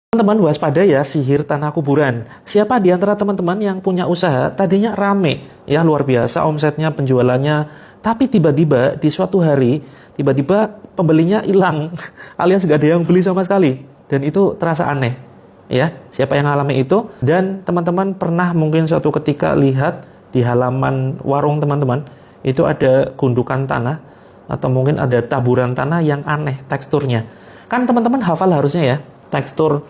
Teman-teman waspada ya sihir tanah kuburan. Siapa di antara teman-teman yang punya usaha tadinya rame ya luar biasa omsetnya penjualannya, tapi tiba-tiba di suatu hari tiba-tiba pembelinya hilang alias gak ada yang beli sama sekali dan itu terasa aneh ya. Siapa yang alami itu? Dan teman-teman pernah mungkin suatu ketika lihat di halaman warung teman-teman itu ada gundukan tanah atau mungkin ada taburan tanah yang aneh teksturnya. Kan teman-teman hafal harusnya ya tekstur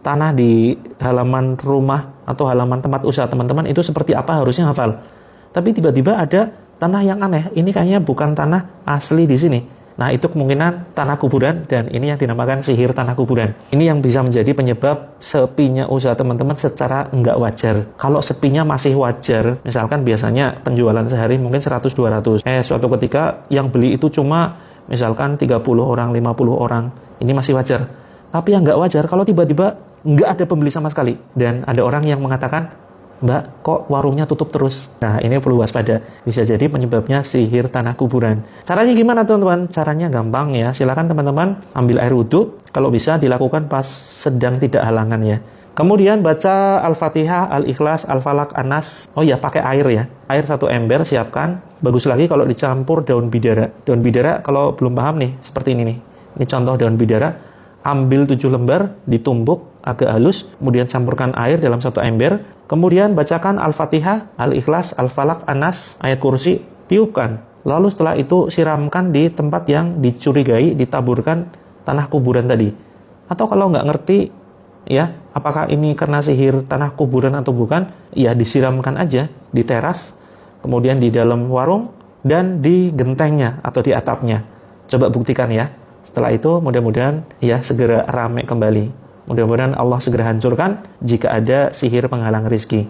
tanah di halaman rumah atau halaman tempat usaha teman-teman itu seperti apa harusnya hafal. Tapi tiba-tiba ada tanah yang aneh. Ini kayaknya bukan tanah asli di sini. Nah, itu kemungkinan tanah kuburan dan ini yang dinamakan sihir tanah kuburan. Ini yang bisa menjadi penyebab sepinya usaha teman-teman secara enggak wajar. Kalau sepinya masih wajar, misalkan biasanya penjualan sehari mungkin 100-200. Suatu ketika yang beli itu cuma misalkan 30 orang, 50 orang. Ini masih wajar. Tapi yang nggak wajar kalau tiba-tiba nggak ada pembeli sama sekali. Dan ada orang yang mengatakan, Mbak, kok warungnya tutup terus? Nah, ini perlu waspada. Bisa jadi penyebabnya sihir tanah kuburan. Caranya gimana, teman-teman? Caranya gampang ya. Silakan teman-teman ambil air wudhu. Kalau bisa dilakukan pas sedang tidak halangan ya. Kemudian baca Al-Fatihah, Al-Ikhlas, Al-Falaq, An-Nas. Oh iya, pakai air ya. Air 1 ember, siapkan. Bagus lagi kalau dicampur daun bidara. Daun bidara, kalau belum paham nih, seperti ini nih. Ini contoh daun bidara. Ambil 7 lembar, ditumbuk agak halus, kemudian campurkan air dalam 1 ember, kemudian bacakan Al-Fatihah, Al-Ikhlas, Al-Falaq, An-Nas, ayat kursi, tiupkan. Lalu setelah itu siramkan di tempat yang dicurigai, ditaburkan tanah kuburan tadi. Atau kalau nggak ngerti, ya, apakah ini karena sihir tanah kuburan atau bukan, ya disiramkan aja di teras, kemudian di dalam warung, dan di gentengnya atau di atapnya. Coba buktikan ya. Setelah itu mudah-mudahan ya segera ramai kembali. Mudah-mudahan Allah segera hancurkan jika ada sihir penghalang rizki.